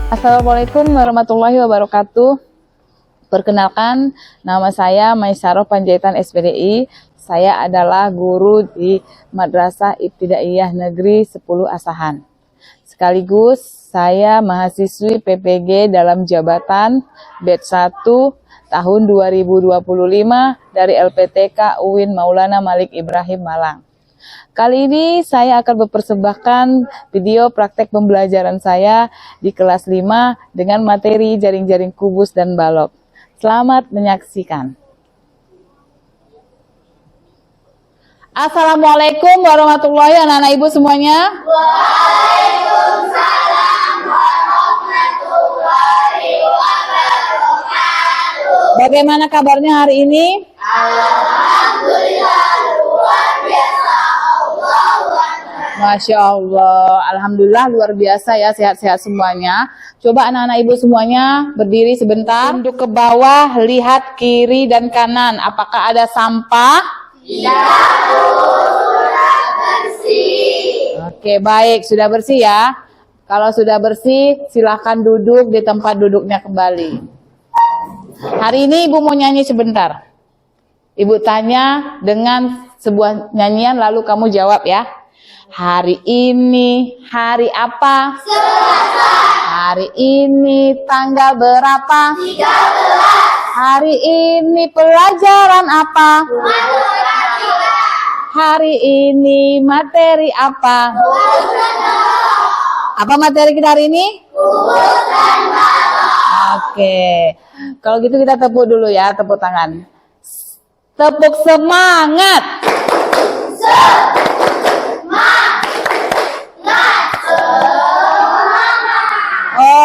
Assalamualaikum warahmatullahi wabarakatuh. Perkenalkan, nama saya Maisaroh Panjaitan SPDI. Saya adalah guru di Madrasah Ibtidaiyah Negeri 10 Asahan. Sekaligus saya mahasiswi PPG dalam jabatan batch 1 tahun 2025 dari LPTK UIN Maulana Malik Ibrahim Malang. Kali ini saya akan mempersembahkan video praktek pembelajaran saya di kelas 5 dengan materi jaring-jaring kubus dan balok. Selamat menyaksikan. Assalamualaikum warahmatullahi wabarakatuh, anak-anak ibu semuanya. Waalaikumsalam warahmatullahi wabarakatuh. Bagaimana kabarnya hari ini? Alhamdulillah, luar biasa. Allahu Akbar. Masya Allah, Alhamdulillah luar biasa ya, sehat-sehat semuanya. Coba anak-anak ibu semuanya berdiri sebentar, tunduk ke bawah, lihat kiri dan kanan. Apakah ada sampah? Tidak, sudah bersih. Oke, baik, sudah bersih ya. Kalau sudah bersih, silahkan duduk di tempat duduknya kembali. Hari ini ibu mau nyanyi sebentar. Ibu tanya dengan sebuah nyanyian lalu kamu jawab ya. Hari ini hari apa? Selasa. Hari ini tanggal berapa? 13. Hari ini pelajaran apa? Matematika. Hari ini materi apa? Apa materi kita hari ini? Kubus dan balok. Oke. Kalau gitu kita tepuk dulu ya, tepuk tangan. Tepuk semangat.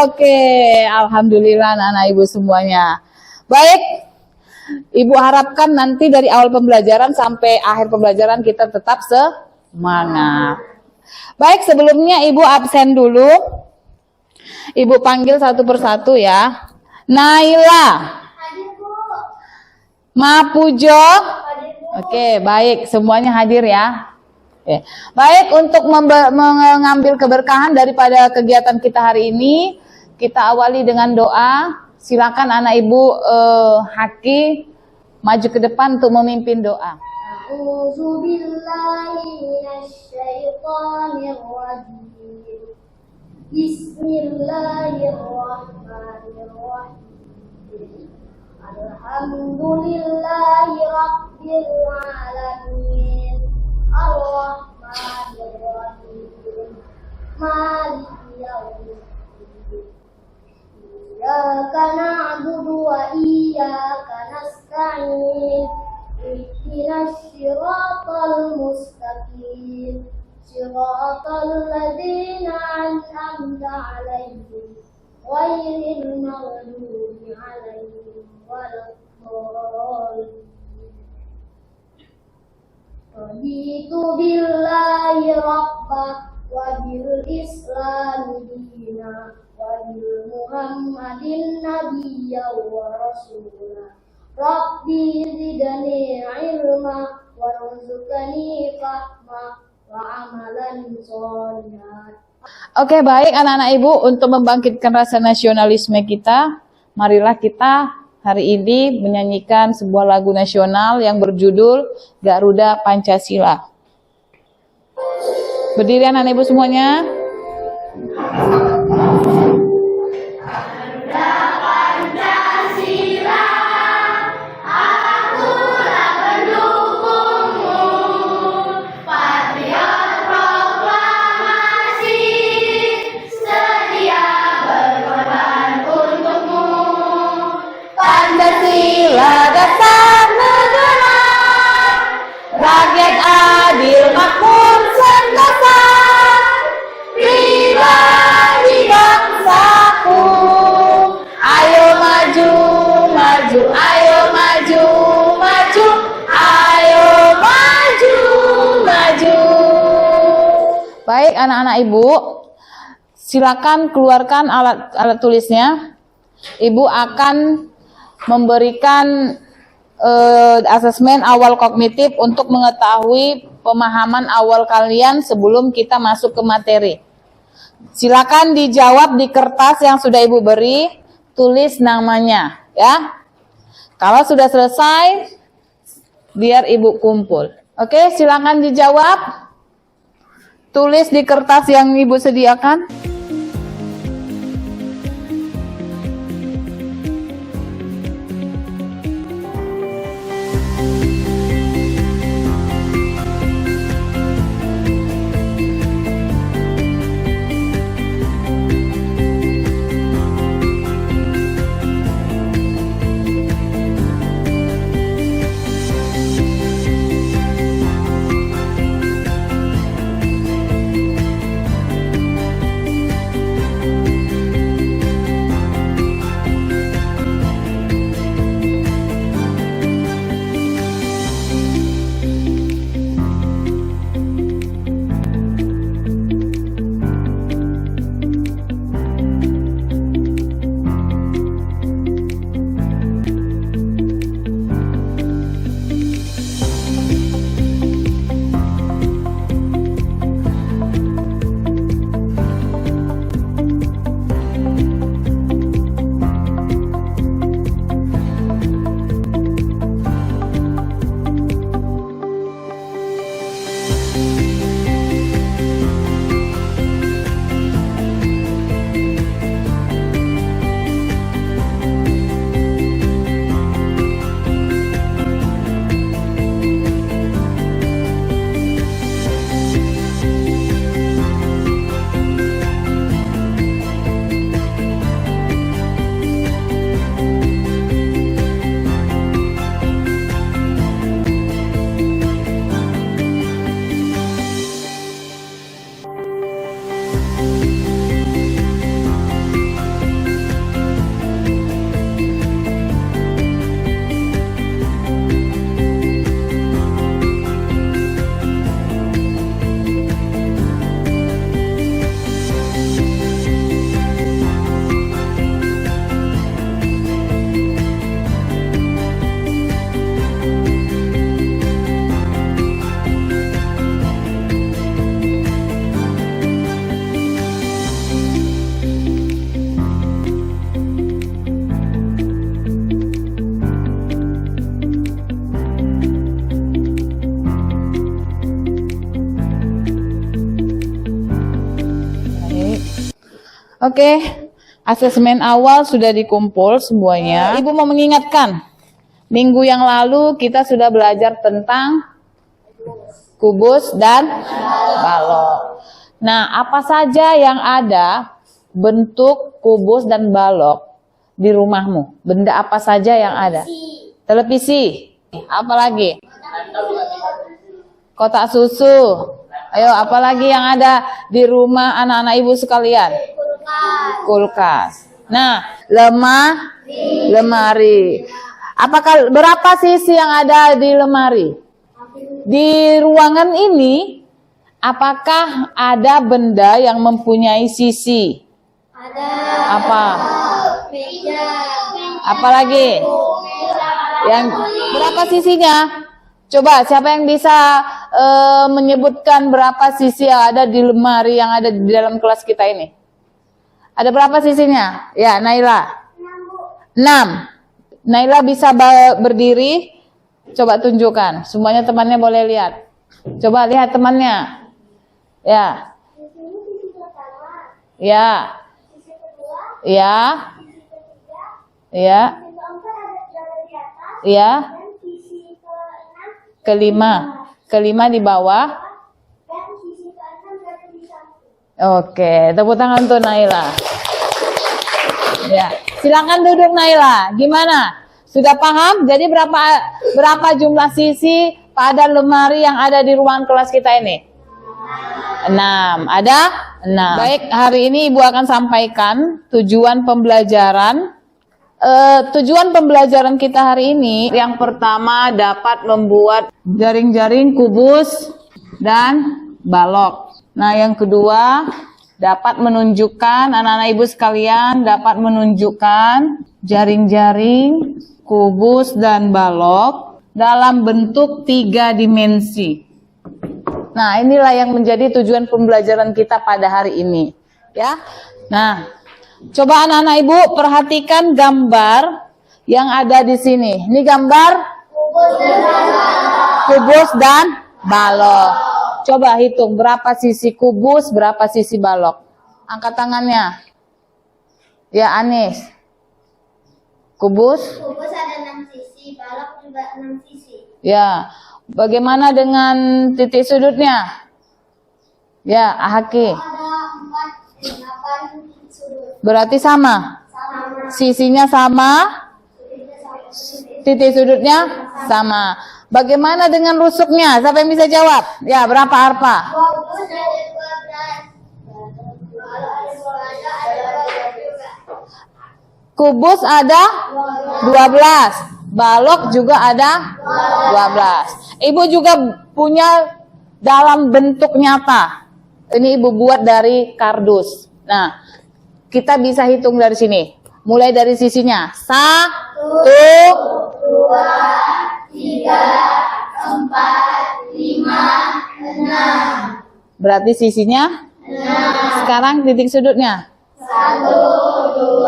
Oke, alhamdulillah anak-anak ibu semuanya. Baik, ibu harapkan nanti dari awal pembelajaran sampai akhir pembelajaran kita tetap semangat. Baik, sebelumnya ibu absen dulu. Ibu panggil satu persatu ya. Naila, Hadir, Bu. Mapujo. Hadir, Bu. Oke, baik, semuanya hadir ya. Oke. Baik, untuk mengambil keberkahan daripada kegiatan kita hari ini, kita awali dengan doa. Silakan anak ibu Haki maju ke depan untuk memimpin doa. A'udzu billahi minasyaitonir rajim. Bismillahirrahmanirrahim. Alhamdulillahi rabbil alamin. Ar-Rahmanir-Rahim. Maliki yaumiddin. Iyyaka na'budu wa iyyaka nasta'in. Ihdinas siratal mustaqim. Siratal ladzina an'amta 'alaihim ghairil maghdubi 'alaihim waladdallin. Raditu billahi rabba wa bil islami dina wa bil muhammadin nabiyya wa rasula. Rabbi zidni ilma warzuqni fahma wa amalan sholihan. Oke, baik anak-anak ibu, untuk membangkitkan rasa nasionalisme kita, marilah kita hari ini menyanyikan sebuah lagu nasional yang berjudul Garuda Pancasila. Berdiri anak-anak ibu semuanya. Pancasila dasar negara, rakyat adil makmur sentosa, pribadi bangsaku. Ayo maju, maju, ayo maju, maju, ayo maju, maju. Baik anak-anak ibu, silakan keluarkan alat tulisnya. Ibu akan memberikan asesmen awal kognitif untuk mengetahui pemahaman awal kalian sebelum kita masuk ke materi. Silakan dijawab di kertas yang sudah Ibu beri, tulis namanya ya. Kalau sudah selesai, biar Ibu kumpul. Oke, silakan dijawab. Tulis di kertas yang Ibu sediakan. Oke, asesmen awal sudah dikumpul semuanya. Ibu mau mengingatkan, minggu yang lalu kita sudah belajar tentang kubus dan balok. Nah, apa saja yang ada bentuk kubus dan balok di rumahmu? Benda apa saja yang ada? Televisi. Apa lagi? Kotak susu. Ayo, apa lagi yang ada di rumah anak-anak ibu sekalian? Kulkas. Nah, lemari. Apakah berapa sisi yang ada di lemari? Di ruangan ini, apakah ada benda yang mempunyai sisi? Ada. Apa? Meja. Apa lagi? Yang berapa sisinya? Coba siapa yang bisa menyebutkan berapa sisi yang ada di lemari yang ada di dalam kelas kita ini? Ada berapa sisinya? Ya, Naila. 6. Naila bisa berdiri. Coba tunjukkan. Semuanya temannya boleh lihat. Coba lihat temannya. Ya. Ya. Ya. Ya. Ya. Kelima di bawah. Oke, tepuk tangan untuk Naila. Ya, silakan duduk Naila. Gimana? Sudah paham? Jadi berapa jumlah sisi pada lemari yang ada di ruangan kelas kita ini? 6. Ada? 6. Baik, hari ini Ibu akan sampaikan tujuan pembelajaran. Tujuan pembelajaran kita hari ini, yang pertama dapat membuat jaring-jaring kubus dan balok. Nah, yang kedua, dapat menunjukkan, anak-anak ibu sekalian, dapat menunjukkan jaring-jaring, kubus, dan balok dalam bentuk 3 dimensi. Nah, inilah yang menjadi tujuan pembelajaran kita pada hari ini. Ya. Nah, coba anak-anak ibu perhatikan gambar yang ada di sini. Ini gambar kubus dan balok. Coba hitung berapa sisi kubus, berapa sisi balok. Angkat tangannya. Ya, Anis. Kubus? Kubus ada 6 sisi, balok juga 6 sisi. Ya. Bagaimana dengan titik sudutnya? Ya, Haki. Ada 4, 8 sudut. Berarti sama. Sama. Sisinya sama, titik sudutnya sama. Bagaimana dengan rusuknya? Siapa yang bisa jawab? Ya, berapa arpa? Kubus ada 12. Balok ada 12 juga. Kubus ada 12. Balok juga ada 12. Ibu juga punya dalam bentuk nyata. Ini ibu buat dari kardus. Nah, kita bisa hitung dari sini. Mulai dari sisinya. 1, 2, 3, 4, 5, 6. berarti sisinya. Sekarang titik sudutnya. 1, 2,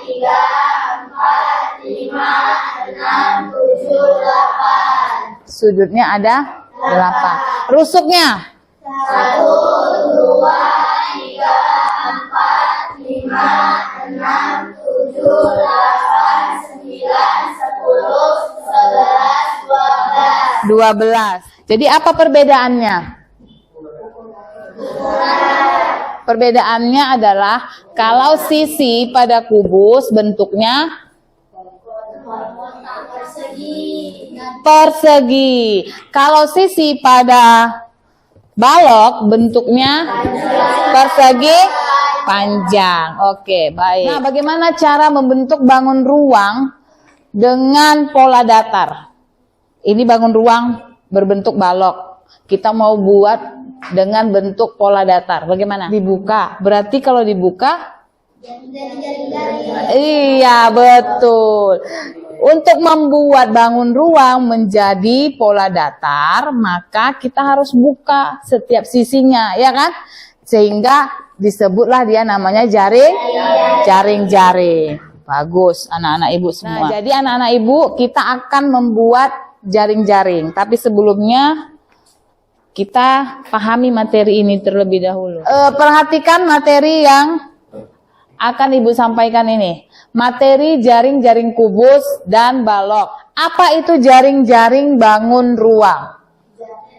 3, 4, 5, 6, 7, 8. Sudutnya ada 8. Rusuknya. 1, 2, 3, 4, 5, 6, 7, 8, 9, 10, 11, 12. 12. Jadi apa perbedaannya? Perbedaannya adalah kalau sisi pada kubus bentuknya persegi. Kalau sisi pada balok bentuknya persegi panjang. Oke, baik. Nah, bagaimana cara membentuk bangun ruang dengan pola datar? Ini bangun ruang berbentuk balok. Kita mau buat dengan bentuk pola datar. Bagaimana? Dibuka. Berarti kalau dibuka, iya, betul. Untuk membuat bangun ruang menjadi pola datar, maka kita harus buka setiap sisinya, ya kan? Sehingga disebutlah dia namanya jaring-jaring. Bagus, anak-anak ibu semua. Nah, jadi anak-anak ibu, kita akan membuat jaring-jaring. Tapi sebelumnya kita pahami materi ini terlebih dahulu. Perhatikan materi yang akan ibu sampaikan ini. Materi jaring-jaring kubus dan balok. Apa itu jaring-jaring bangun ruang?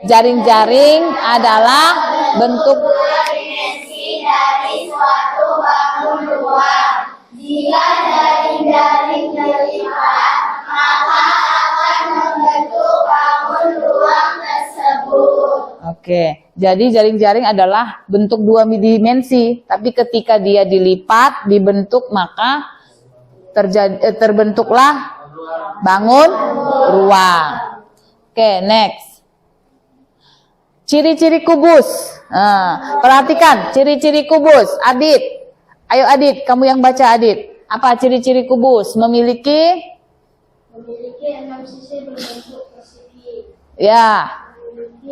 Jaring-jaring adalah bentuk dimensi dari suatu bangun ruang. Jika jaring-jaring dilipat, maka akan membentuk bangun ruang tersebut. Oke, jadi jaring-jaring adalah bentuk 2 dimensi, tapi ketika dia dilipat, dibentuk, maka terbentuklah bangun ruang. Oke, next. Ciri-ciri kubus. Nah, perhatikan ciri-ciri kubus. Adit, ayo Adit, kamu yang baca Adit. Apa ciri-ciri kubus? Memiliki 6 sisi berbentuk persegi. Ya,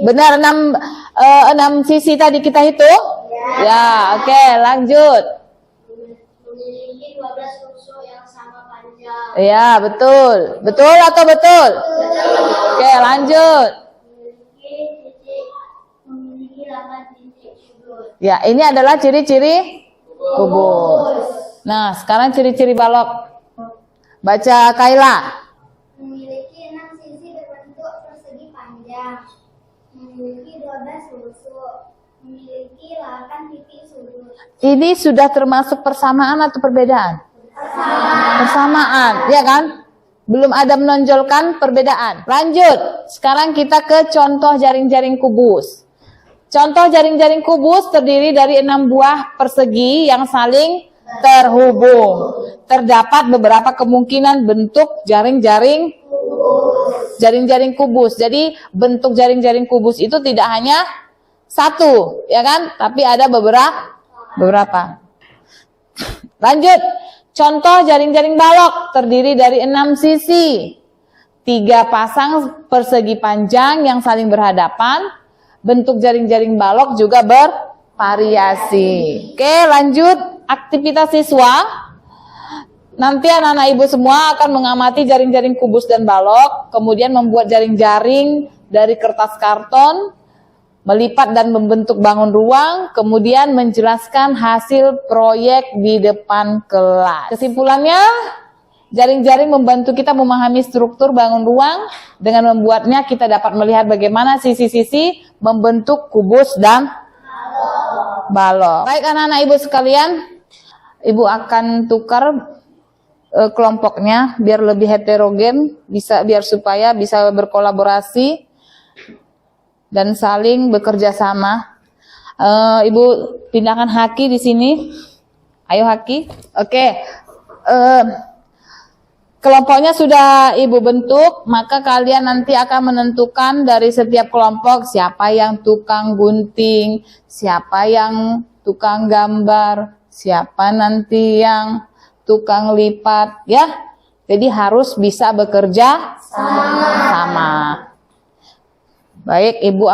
benar 6 sisi tadi kita hitung? Ya, oke, lanjut. Memiliki 12 rusuk yang sama panjang. Ya, betul. Betul atau betul? Oke, lanjut. Memiliki 8 titik sudut. Ya, ini adalah ciri-ciri kubus. Nah, sekarang ciri-ciri balok. Baca Kaila. Memiliki 6 sisi berbentuk persegi panjang. Memiliki 12 rusuk. Memiliki 8 titik sudut. Ini sudah termasuk persamaan atau perbedaan? Persamaan, ya kan? Belum ada menonjolkan perbedaan. Lanjut, sekarang kita ke contoh jaring-jaring kubus. Contoh jaring-jaring kubus terdiri dari 6 buah persegi yang saling terhubung. Terdapat beberapa kemungkinan bentuk jaring-jaring kubus. Jadi bentuk jaring-jaring kubus itu tidak hanya satu, ya kan? Tapi ada beberapa. Lanjut, contoh jaring-jaring balok terdiri dari 6 sisi. 3 pasang persegi panjang yang saling berhadapan. Bentuk jaring-jaring balok juga variasi. Oke, lanjut aktivitas siswa. Nanti anak-anak ibu semua akan mengamati jaring-jaring kubus dan balok, kemudian membuat jaring-jaring dari kertas karton, melipat dan membentuk bangun ruang, kemudian menjelaskan hasil proyek di depan kelas. Kesimpulannya, jaring-jaring membantu kita memahami struktur bangun ruang. Dengan membuatnya kita dapat melihat bagaimana sisi-sisi membentuk kubus dan balok. Baik anak-anak ibu sekalian, ibu akan tukar kelompoknya biar lebih heterogen, biar supaya bisa berkolaborasi dan saling bekerja sama. Ibu pindahkan Haki di sini. Ayo Haki. Oke. Kelompoknya sudah ibu bentuk, maka kalian nanti akan menentukan dari setiap kelompok siapa yang tukang gunting, siapa yang tukang gambar, siapa nanti yang tukang lipat, ya. Jadi harus bisa bekerja sama. Baik, ibu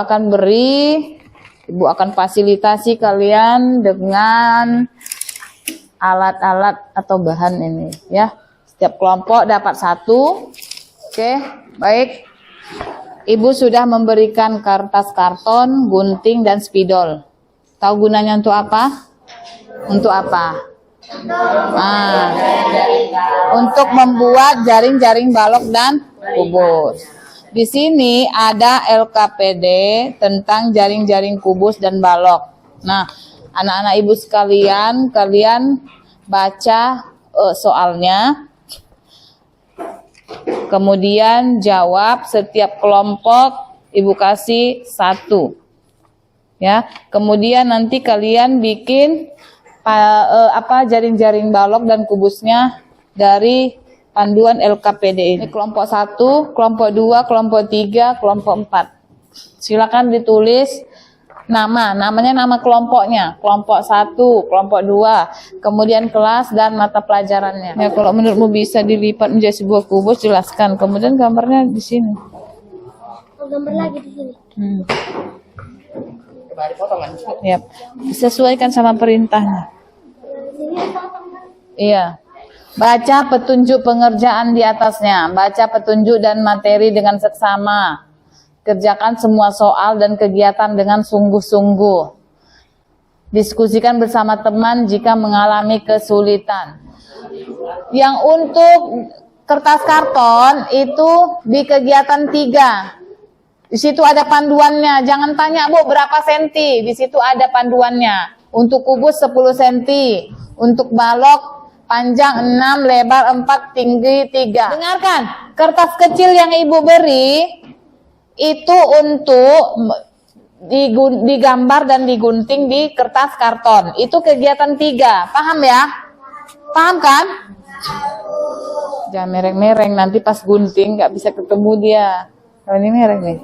akan fasilitasi kalian dengan alat-alat atau bahan ini, ya. Setiap kelompok dapat satu. Oke, baik. Ibu sudah memberikan kertas karton, gunting, dan spidol. Tahu gunanya untuk apa? Untuk apa? Untuk membuat jaring-jaring balok dan kubus. Di sini ada LKPD tentang jaring-jaring kubus dan balok. Nah, anak-anak ibu sekalian, kalian baca soalnya, kemudian jawab. Setiap kelompok ibu kasih satu, ya. Kemudian nanti kalian bikin jaring-jaring balok dan kubusnya dari panduan LKPD ini. Kelompok 1, kelompok 2, kelompok 3, kelompok 4. Silakan ditulis namanya nama kelompoknya. Kelompok 1, kelompok 2, kemudian kelas dan mata pelajarannya. Ya, kalau menurutmu bisa dilipat menjadi sebuah kubus, jelaskan. Kemudian gambarnya di sini. Gambar lagi di sini. Yap. Disesuaikan sama perintahnya. Iya. Baca petunjuk pengerjaan di atasnya. Baca petunjuk dan materi dengan seksama. Kerjakan semua soal dan kegiatan dengan sungguh-sungguh. Diskusikan bersama teman jika mengalami kesulitan. Yang untuk kertas karton itu di kegiatan 3. Di situ ada panduannya. Jangan tanya, Bu, berapa senti? Di situ ada panduannya. Untuk kubus 10 senti. Untuk balok panjang 6, lebar 4, tinggi 3. Dengarkan, kertas kecil yang ibu beri itu untuk digambar dan digunting di kertas karton. Itu kegiatan 3. Paham ya? Paham kan? Jangan mereng-mereng, nanti pas gunting nggak bisa ketemu dia. Kalau ini merah nih.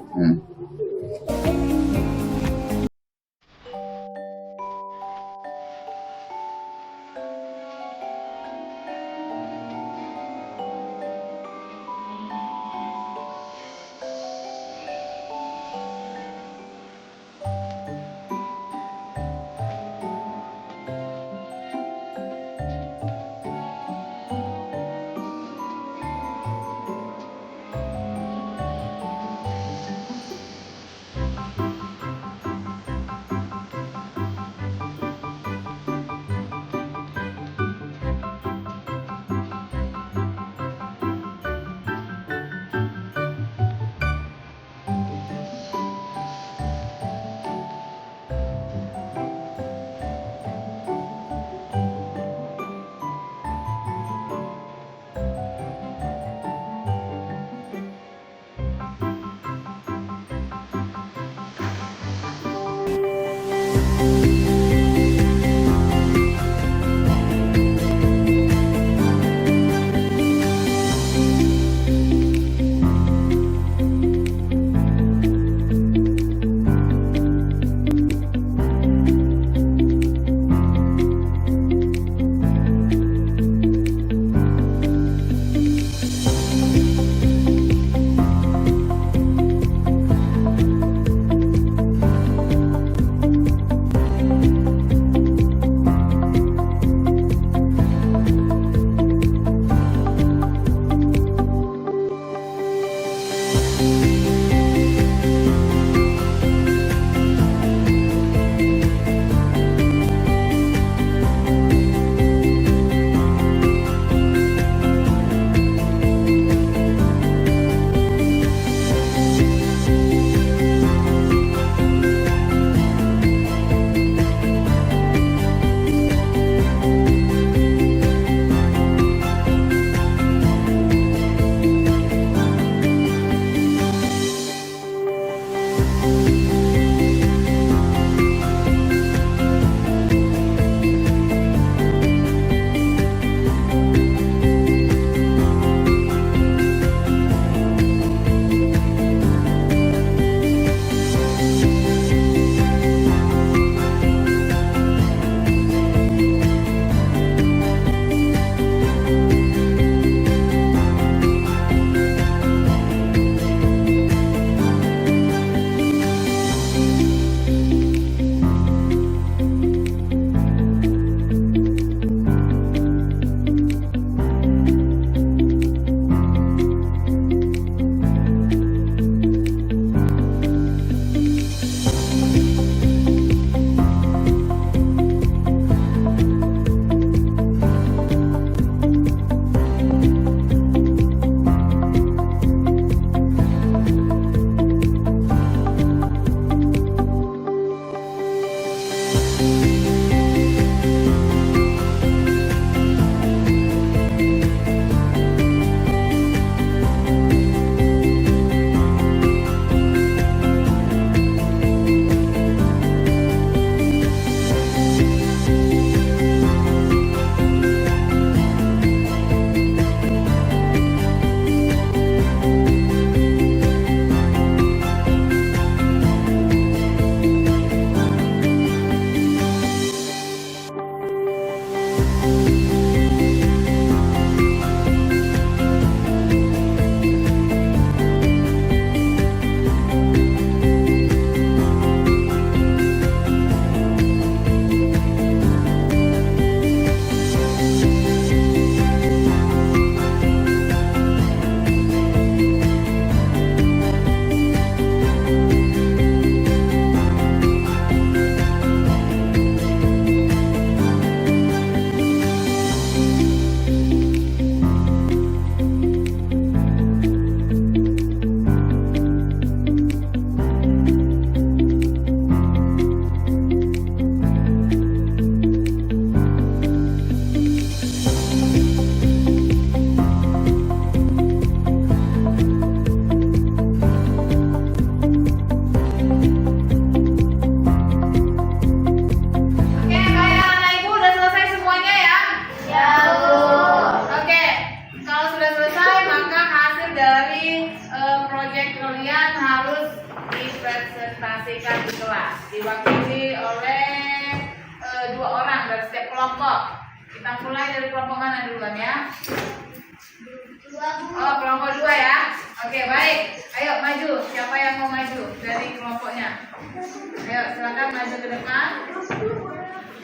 diwakili oleh dua orang dari setiap kelompok. Kita mulai dari kelompok mana duluan ya? Oh, kelompok 2 ya. Oke, baik. Ayo maju. Siapa yang mau maju dari kelompoknya? Ayo, silakan maju ke depan.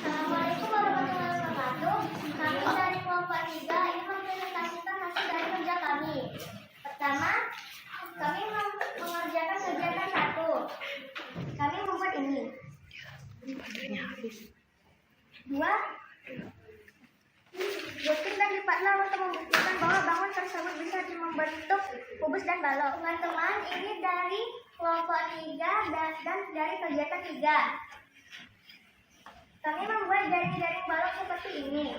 Assalamualaikum warahmatullahi wabarakatuh. Kami dari kelompok 3 ini mempresentasikan hasil dari kerja kami. Pertama, kami mengerjakan kegiatan 1. Kami membuat ini. 2. Gunting dan lipatlah untuk membuktikan bahwa bangun tersebut bisa membentuk kubus dan balok. Teman-teman, ini dari kelompok 3 dan dari kegiatan 3. Kami membuat jaring-jaring balok seperti ini.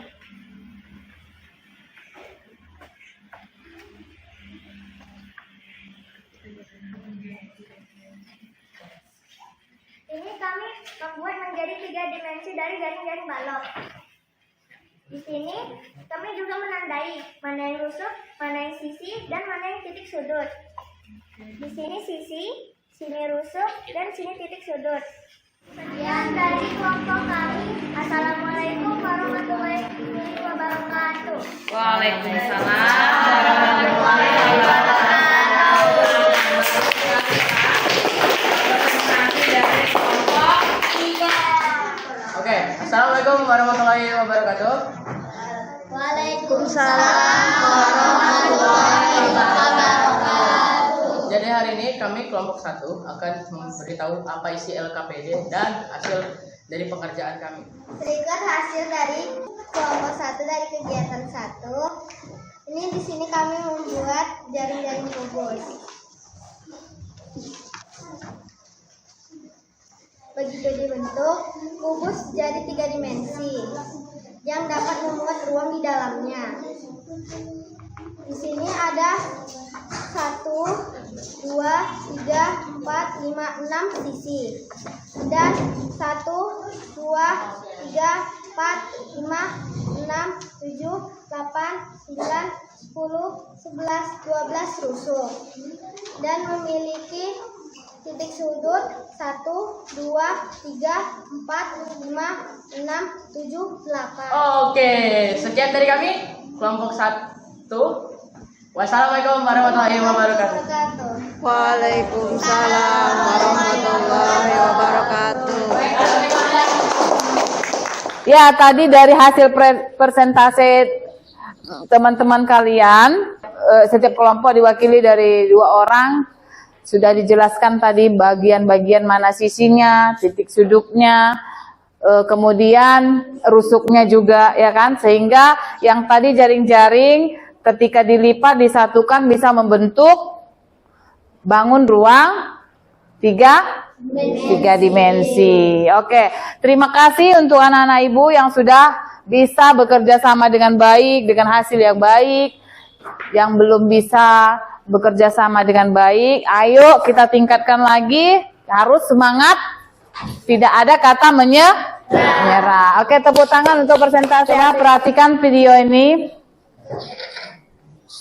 Ini kami membuat menjadi 3 dimensi dari jaring-jaring balok. Di sini kami juga menandai mana yang rusuk, mana yang sisi, dan mana yang titik sudut. Di sini sisi, sini rusuk, dan sini titik sudut. Sekian dari kelompok kami. Assalamualaikum warahmatullahi wabarakatuh. Waalaikumsalam warahmatullahi wabarakatuh. Presentasi dari kelompok 3. Oke, assalamualaikum warahmatullahi wabarakatuh. Waalaikumsalam warahmatullahi wabarakatuh. Jadi hari ini kami kelompok 1 akan memberitahu apa isi LKPD dan hasil dari pekerjaan kami. Berikut hasil dari kelompok 1 dari kegiatan 1. Ini di sini kami membuat jaring-jaring kubus. Begitu dibentuk, kubus jadi 3 dimensi yang dapat memuat ruang di dalamnya. Di sini ada 1, 2, 3, 4, 5, 6 sisi. Dan 1, 2, 3, 4, 5, 6, 7, 8, 9, 10, 11, 12 rusuk. Dan memiliki titik sudut 1, 2, 3, 4, 5, 6, 7, 8. Oke, sekian dari kami kelompok 1. Wassalamualaikum warahmatullahi wabarakatuh. Waalaikumsalam warahmatullahi wabarakatuh. Ya, tadi dari hasil presentasi teman-teman kalian, setiap kelompok diwakili dari 2 orang. Sudah dijelaskan tadi bagian-bagian mana sisinya, titik sudutnya, kemudian rusuknya juga, ya kan? Sehingga yang tadi jaring-jaring ketika dilipat disatukan bisa membentuk bangun ruang 3 dimensi. Oke, terima kasih untuk anak-anak ibu yang sudah bisa bekerja sama dengan baik, dengan hasil yang baik. Yang belum bisa bekerja sama dengan baik, ayo kita tingkatkan lagi, harus semangat, tidak ada kata menyerah. Oke, tepuk tangan untuk presentasi ya. Perhatikan video ini.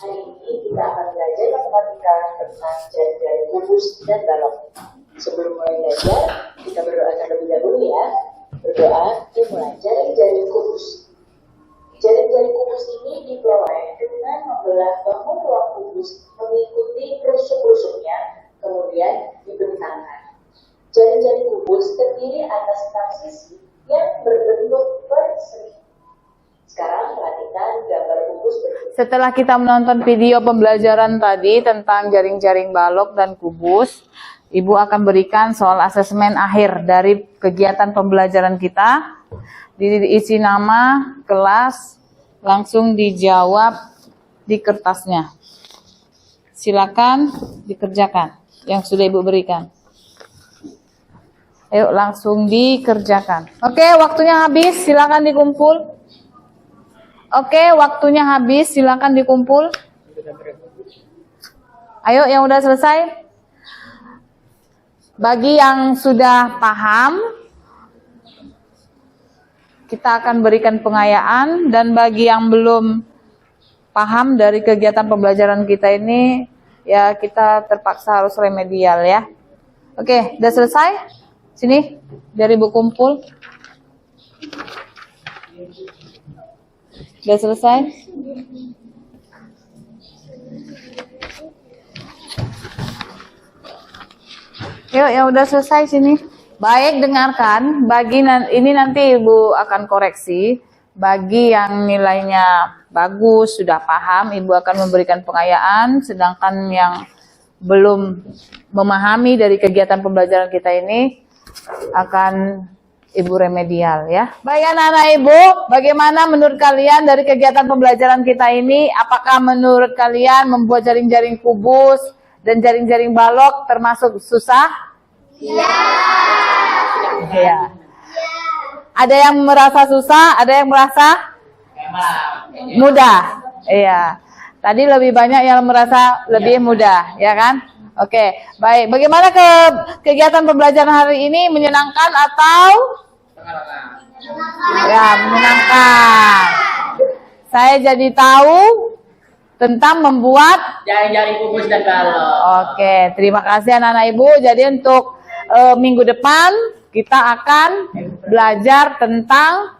Hari ini kita akan belajar matematika tentang jaring-jaring kubus dan balok. Sebelum mulai belajar, kita berdoa terlebih dahulu ya. Berdoa dimulai jaring-jaring kubus. Jaring-jaring kubus ini diperoleh dengan membelah bangun ruang kubus mengikuti rusuk-rusuknya, kemudian dibentangkan. Jaring-jaring kubus terdiri atas 6 sisi yang berbentuk persegi. Sekarang perhatikan gambar kubus berikut. Setelah kita menonton video pembelajaran tadi tentang jaring-jaring balok dan kubus, Ibu akan berikan soal asesmen akhir dari kegiatan pembelajaran kita. Diisi nama, kelas, langsung dijawab di kertasnya. Silakan dikerjakan yang sudah Ibu berikan. Ayo langsung dikerjakan. Oke, waktunya habis, silakan dikumpul. Oke, waktunya habis, silakan dikumpul. Ayo yang udah selesai. Bagi yang sudah paham, kita akan berikan pengayaan, dan bagi yang belum paham dari kegiatan pembelajaran kita ini, ya kita terpaksa harus remedial ya. Oke, udah selesai? Sini, biar ibu kumpul. Udah selesai? Yuk, ya udah selesai sini. Baik, dengarkan. Ini nanti ibu akan koreksi. Bagi yang nilainya bagus, sudah paham, ibu akan memberikan pengayaan. Sedangkan yang belum memahami dari kegiatan pembelajaran kita ini akan ibu remedial ya. Baik anak-anak ibu, bagaimana menurut kalian dari kegiatan pembelajaran kita ini? Apakah menurut kalian membuat jaring-jaring kubus dan jaring-jaring balok termasuk susah? Iya. Ada yang merasa susah, ada yang merasa mudah. Iya. Tadi lebih banyak yang merasa lebih mudah, ya kan? Oke, baik. Bagaimana kegiatan pembelajaran hari ini? Menyenangkan atau? Ya, menyenangkan. Saya jadi tahu tentang membuat jaring-jaring kubus dan balok. Oke, terima kasih anak-anak ibu. Jadi untuk minggu depan kita akan belajar tentang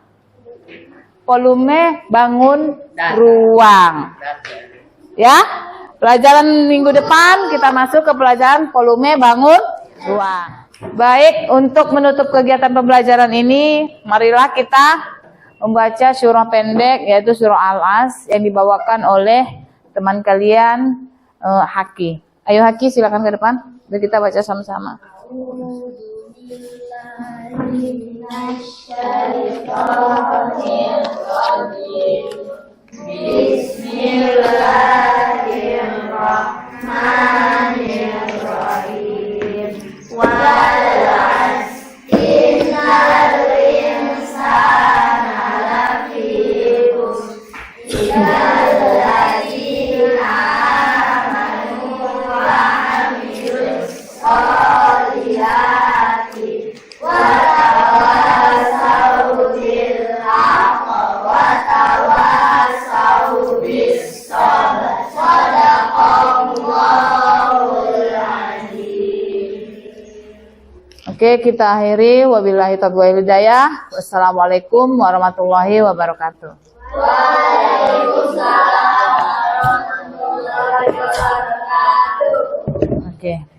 volume bangun ruang. Ya, pelajaran minggu depan kita masuk ke pelajaran volume bangun ruang. Baik, untuk menutup kegiatan pembelajaran ini, marilah kita membaca surah pendek yaitu surah Al-As yang dibawakan oleh teman kalian Haki. Ayo Haki, silakan ke depan. Biar kita baca sama-sama. Bismillahirrahmanirrahim. Oke, kita akhiri. Wabillahi taufiq wal hidayah. Wassalamualaikum warahmatullahi wabarakatuh. Waalaikumsalam warahmatullahi wabarakatuh. Oke.